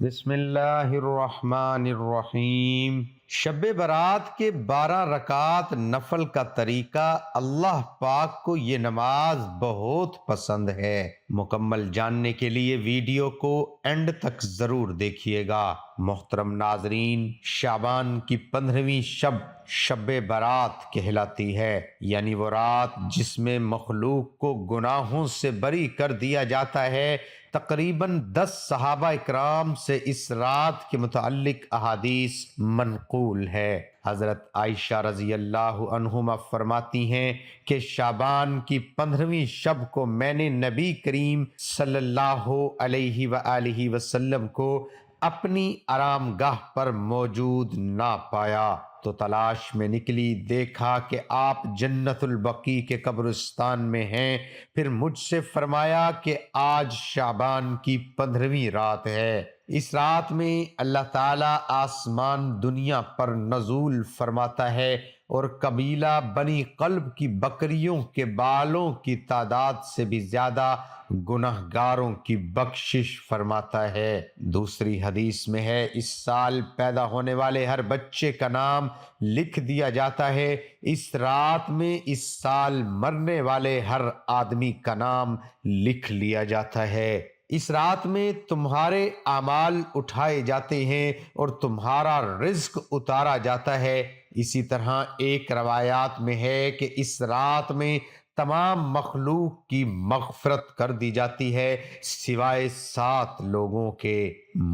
بسم اللہ الرحمن الرحیم۔ شب برات کے 12 رکعات نفل کا طریقہ اللہ پاک کو یہ نماز بہت پسند ہے۔ مکمل جاننے کے لیے ویڈیو کو اینڈ تک ضرور دیکھیے گا۔ محترم ناظرین، شعبان کی 15ویں شب شب برات کہلاتی ہے، یعنی وہ رات جس میں مخلوق کو گناہوں سے بری کر دیا جاتا ہے۔ تقریباً 10 صحابہ اکرام سے اس رات کے متعلق احادیث منقول ہے۔ حضرت عائشہ رضی اللہ عنہما فرماتی ہیں کہ شعبان کی 15ویں شب کو میں نے نبی کریم صلی اللہ علیہ وآلہ وسلم کو اپنی آرام گاہ پر موجود نہ پایا تو تلاش میں نکلی، دیکھا کہ آپ جنت البقیع کے قبرستان میں ہیں۔ پھر مجھ سے فرمایا کہ آج شعبان کی 15ویں رات ہے۔ اس رات میں اللہ تعالیٰ آسمان دنیا پر نزول فرماتا ہے اور قبیلہ بنی قلب کی بکریوں کے بالوں کی تعداد سے بھی زیادہ گنہگاروں کی بخشش فرماتا ہے۔ دوسری حدیث میں ہے، اس سال پیدا ہونے والے ہر بچے کا نام لکھ دیا جاتا ہے۔ اس رات میں اس سال مرنے والے ہر آدمی کا نام لکھ لیا جاتا ہے۔ اس رات میں تمہارے اعمال اٹھائے جاتے ہیں اور تمہارا رزق اتارا جاتا ہے۔ اسی طرح ایک روایات میں ہے کہ اس رات میں تمام مخلوق کی مغفرت کر دی جاتی ہے سوائے 7 لوگوں کے: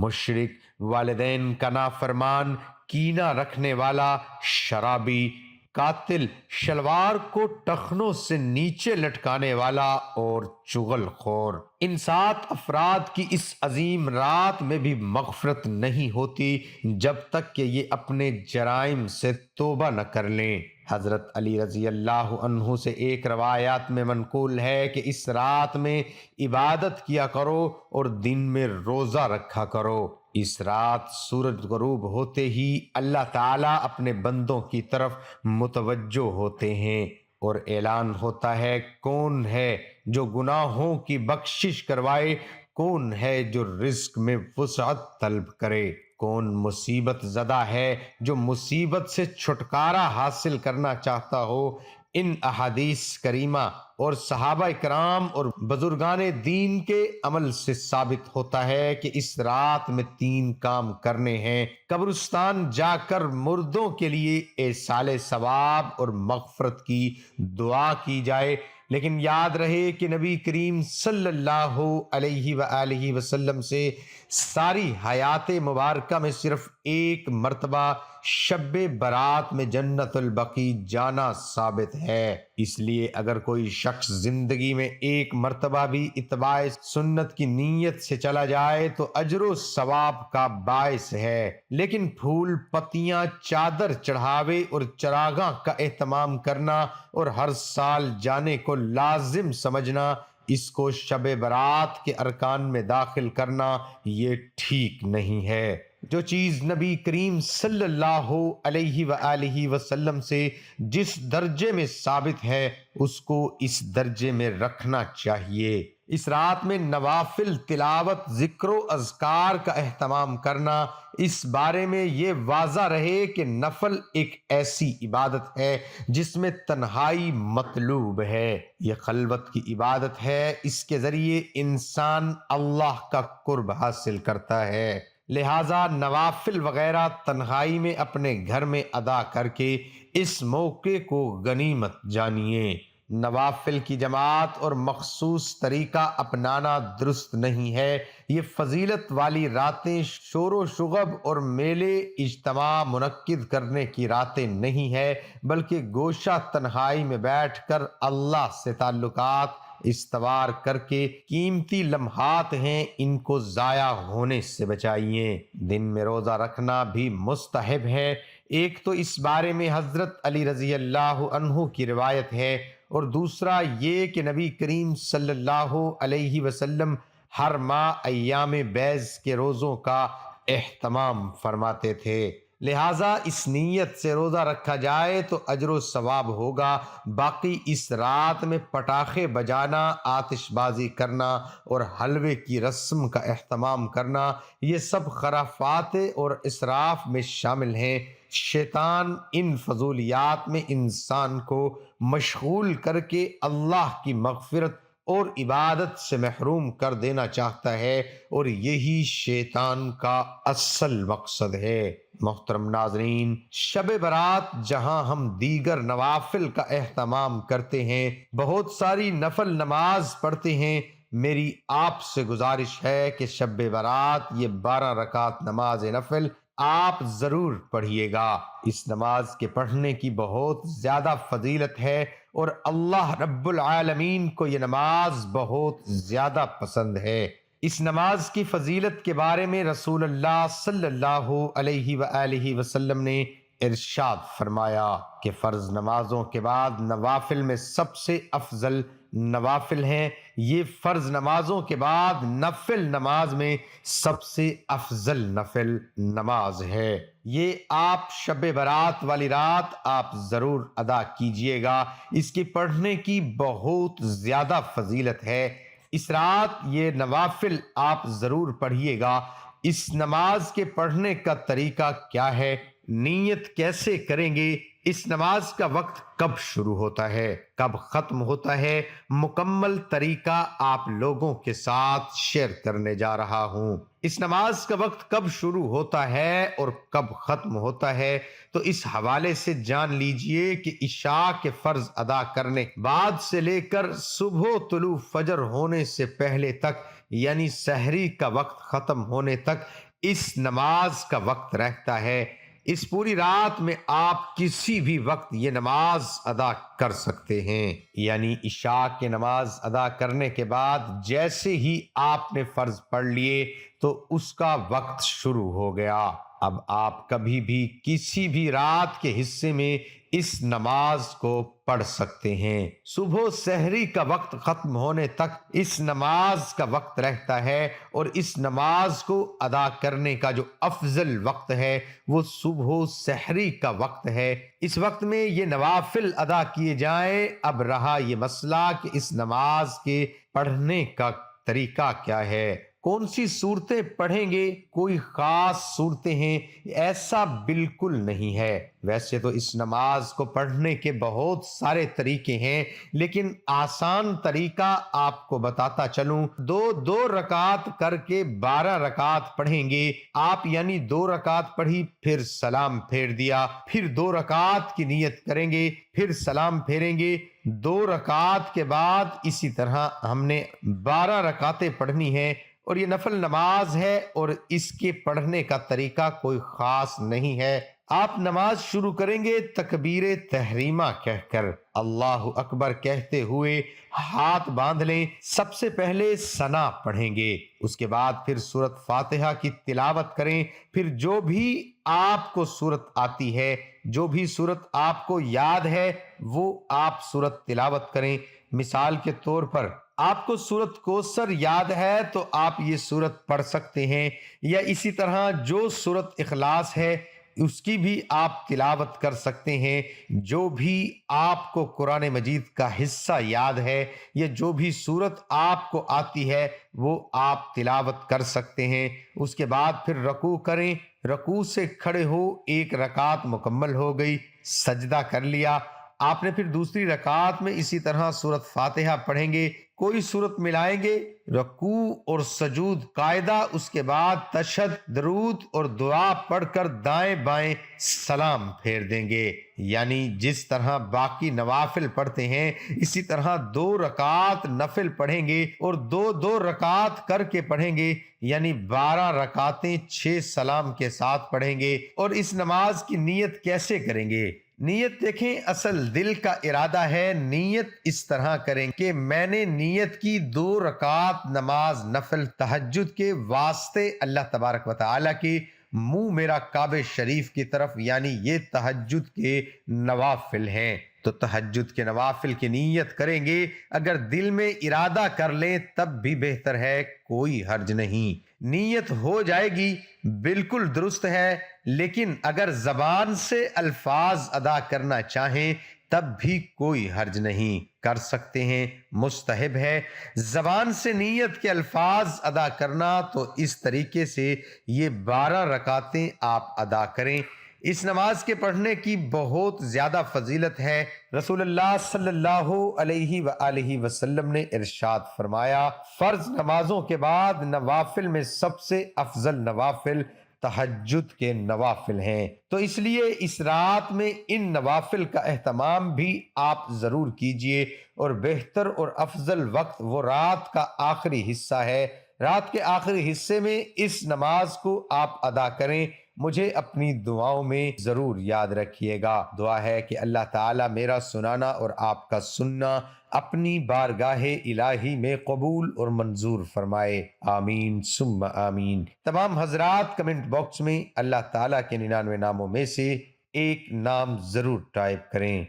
مشرک، والدین کا نافرمان، کینہ رکھنے والا، شرابی، قاتل، شلوار کو ٹخنوں سے نیچے لٹکانے والا اور چغل خور۔ ان 7 افراد کی اس عظیم رات میں بھی مغفرت نہیں ہوتی جب تک کہ یہ اپنے جرائم سے توبہ نہ کر لیں۔ حضرت علی رضی اللہ عنہ سے ایک روایات میں منقول ہے کہ اس رات میں عبادت کیا کرو اور دن میں روزہ رکھا کرو۔ اس رات سورج غروب ہوتے ہی اللہ تعالیٰ اپنے بندوں کی طرف متوجہ ہوتے ہیں اور اعلان ہوتا ہے، کون ہے جو گناہوں کی بخشش کروائے، کون ہے جو رزق میں وسعت طلب کرے، کون مصیبت زدہ ہے جو مصیبت سے چھٹکارا حاصل کرنا چاہتا ہو۔ ان احادیث کریمہ اور صحابہ کرام اور بزرگان دین کے عمل سے ثابت ہوتا ہے کہ اس رات میں 3 کام کرنے ہیں: قبرستان جا کر مردوں کے لیے ایصال ثواب اور مغفرت کی دعا کی جائے، لیکن یاد رہے کہ نبی کریم صلی اللہ علیہ وآلہ وسلم سے ساری حیات مبارکہ میں صرف ایک مرتبہ شب برات میں جنت البقیع جانا ثابت ہے۔ اس لیے اگر کوئی شخص زندگی میں ایک مرتبہ بھی اتباع سنت کی نیت سے چلا جائے تو اجر و ثواب کا باعث ہے، لیکن پھول پتیاں، چادر چڑھاوے اور چراغاں کا اہتمام کرنا اور ہر سال جانے کو لازم سمجھنا، اس کو شب برات کے ارکان میں داخل کرنا، یہ ٹھیک نہیں ہے۔ جو چیز نبی کریم صلی اللہ علیہ وآلہ وسلم سے جس درجے میں ثابت ہے اس کو اس درجے میں رکھنا چاہیے۔ اس رات میں نوافل تلاوت، ذکر و اذکار کا اہتمام کرنا۔ اس بارے میں یہ واضح رہے کہ نفل ایک ایسی عبادت ہے جس میں تنہائی مطلوب ہے، یہ خلوت کی عبادت ہے، اس کے ذریعے انسان اللہ کا قرب حاصل کرتا ہے۔ لہٰذا نوافل وغیرہ تنہائی میں اپنے گھر میں ادا کر کے اس موقع کو غنیمت جانیے۔ نوافل کی جماعت اور مخصوص طریقہ اپنانا درست نہیں ہے۔ یہ فضیلت والی راتیں شور و شغب اور میلے اجتماع منعقد کرنے کی راتیں نہیں ہے، بلکہ گوشہ تنہائی میں بیٹھ کر اللہ سے تعلقات استوار کر کے قیمتی لمحات ہیں، ان کو ضائع ہونے سے بچائیے۔ دن میں روزہ رکھنا بھی مستحب ہے۔ ایک تو اس بارے میں حضرت علی رضی اللہ عنہ کی روایت ہے اور دوسرا یہ کہ نبی کریم صلی اللہ علیہ وسلم ہر ماہ ایام بیض کے روزوں کا اہتمام فرماتے تھے۔ لہٰذا اس نیت سے روزہ رکھا جائے تو اجر و ثواب ہوگا۔ باقی اس رات میں پٹاخے بجانا، آتش بازی کرنا اور حلوے کی رسم کا اہتمام کرنا، یہ سب خرافات اور اسراف میں شامل ہیں۔ شیطان ان فضولیات میں انسان کو مشغول کر کے اللہ کی مغفرت اور عبادت سے محروم کر دینا چاہتا ہے، اور یہی شیطان کا اصل مقصد ہے۔ محترم ناظرین، شب برات جہاں ہم دیگر نوافل کا اہتمام کرتے ہیں، بہت ساری نفل نماز پڑھتے ہیں، میری آپ سے گزارش ہے کہ شب برات یہ 12 رکعت نماز نفل آپ ضرور پڑھیے گا۔ اس نماز کے پڑھنے کی بہت زیادہ فضیلت ہے، اور اللہ رب العالمین کو یہ نماز بہت زیادہ پسند ہے۔ اس نماز کی فضیلت کے بارے میں رسول اللہ صلی اللہ علیہ وآلہ وسلم نے ارشاد فرمایا کہ فرض نمازوں کے بعد نوافل میں سب سے افضل نوافل ہیں۔ یہ فرض نمازوں کے بعد نفل نماز میں سب سے افضل نفل نماز ہے۔ یہ آپ شب برات والی رات آپ ضرور ادا کیجئے گا، اس کی پڑھنے کی بہت زیادہ فضیلت ہے۔ اس رات یہ نوافل آپ ضرور پڑھیے گا۔ اس نماز کے پڑھنے کا طریقہ کیا ہے، نیت کیسے کریں گے، اس نماز کا وقت کب شروع ہوتا ہے، کب ختم ہوتا ہے، مکمل طریقہ آپ لوگوں کے ساتھ شیئر کرنے جا رہا ہوں۔ اس نماز کا وقت کب شروع ہوتا ہے اور کب ختم ہوتا ہے، تو اس حوالے سے جان لیجئے کہ عشاء کے فرض ادا کرنے بعد سے لے کر صبح طلوع فجر ہونے سے پہلے تک، یعنی سحری کا وقت ختم ہونے تک اس نماز کا وقت رہتا ہے۔ اس پوری رات میں آپ کسی بھی وقت یہ نماز ادا کر سکتے ہیں، یعنی عشاء کی نماز ادا کرنے کے بعد جیسے ہی آپ نے فرض پڑھ لیے تو اس کا وقت شروع ہو گیا۔ اب آپ کبھی بھی کسی بھی رات کے حصے میں اس نماز کو پڑھ سکتے ہیں۔ صبح سحری کا وقت ختم ہونے تک اس نماز کا وقت رہتا ہے، اور اس نماز کو ادا کرنے کا جو افضل وقت ہے وہ صبح سحری کا وقت ہے۔ اس وقت میں یہ نوافل ادا کیے جائیں۔ اب رہا یہ مسئلہ کہ اس نماز کے پڑھنے کا طریقہ کیا ہے، کون سی صورتیں پڑھیں گے، کوئی خاص صورتیں ہیں، ایسا بالکل نہیں ہے۔ ویسے تو اس نماز کو پڑھنے کے بہت سارے طریقے ہیں، لیکن آسان طریقہ آپ کو بتاتا چلوں۔ دو رکعت کر کے 12 رکعت پڑھیں گے آپ، یعنی 2 رکعت پڑھی پھر سلام پھیر دیا، پھر 2 رکعت کی نیت کریں گے، پھر سلام پھیریں گے، 2 رکعت کے بعد اسی طرح ہم نے 12 رکعتیں پڑھنی ہیں، اور یہ نفل نماز ہے اور اس کے پڑھنے کا طریقہ کوئی خاص نہیں ہے۔ آپ نماز شروع کریں گے تکبیر تحریمہ کہہ کر، اللہ اکبر کہتے ہوئے ہاتھ باندھ لیں۔ سب سے پہلے ثنا پڑھیں گے، اس کے بعد پھر سورۃ فاتحہ کی تلاوت کریں، پھر جو بھی آپ کو سورت آتی ہے، جو بھی سورت آپ کو یاد ہے وہ آپ سورت تلاوت کریں۔ مثال کے طور پر آپ کو سورت کوثر یاد ہے تو آپ یہ سورت پڑھ سکتے ہیں، یا اسی طرح جو سورت اخلاص ہے اس کی بھی آپ تلاوت کر سکتے ہیں۔ جو بھی آپ کو قرآن مجید کا حصہ یاد ہے یا جو بھی سورت آپ کو آتی ہے وہ آپ تلاوت کر سکتے ہیں۔ اس کے بعد پھر رکوع کریں، رکوع سے کھڑے ہو، 1 رکعت مکمل ہو گئی، سجدہ کر لیا۔ آپ نے پھر دوسری رکعت میں اسی طرح سورۃ فاتحہ پڑھیں گے، کوئی سورت ملائیں گے، رکوع اور سجود قاعدہ، اس کے بعد تشہد، درود اور دعا پڑھ کر دائیں بائیں سلام پھیر دیں گے۔ یعنی جس طرح باقی نوافل پڑھتے ہیں اسی طرح 2 رکعت نفل پڑھیں گے، اور 2 رکعت کر کے پڑھیں گے، یعنی 12 رکعتیں 6 سلام کے ساتھ پڑھیں گے۔ اور اس نماز کی نیت کیسے کریں گے؟ نیت دیکھیں، اصل دل کا ارادہ ہے۔ نیت اس طرح کریں کہ میں نے نیت کی 2 رکعت نماز نفل تہجد کے واسطے اللہ تبارک و تعالیٰ کے منہ میرا کعبہ شریف کی طرف، یعنی یہ تہجد کے نوافل ہیں۔ تو تہجد کے نوافل کی نیت کریں گے، اگر دل میں ارادہ کر لیں تب بھی بہتر ہے، کوئی حرج نہیں۔ نیت ہو جائے گی بالکل درست ہے، لیکن اگر زبان سے الفاظ ادا کرنا چاہیں تب بھی کوئی حرج نہیں، کر سکتے ہیں، مستحب ہے۔ زبان سے نیت کے الفاظ ادا کرنا تو اس طریقے سے یہ 12 رکعتیں آپ ادا کریں۔ اس نماز کے پڑھنے کی بہت زیادہ فضیلت ہے۔ رسول اللہ صلی اللہ علیہ وآلہ وسلم نے ارشاد فرمایا، فرض نمازوں کے بعد نوافل میں سب سے افضل نوافل تہجد کے نوافل ہیں، تو اس لیے اس رات میں ان نوافل کا اہتمام بھی آپ ضرور کیجئے، اور بہتر اور افضل وقت وہ رات کا آخری حصہ ہے۔ رات کے آخری حصے میں اس نماز کو آپ ادا کریں۔ مجھے اپنی دعاؤں میں ضرور یاد رکھیے گا۔ دعا ہے کہ اللہ تعالیٰ میرا سنانا اور آپ کا سننا اپنی بارگاہ الہی میں قبول اور منظور فرمائے، آمین ثم آمین۔ تمام حضرات کمنٹ باکس میں اللہ تعالیٰ کے 99 ناموں میں سے ایک نام ضرور ٹائپ کریں۔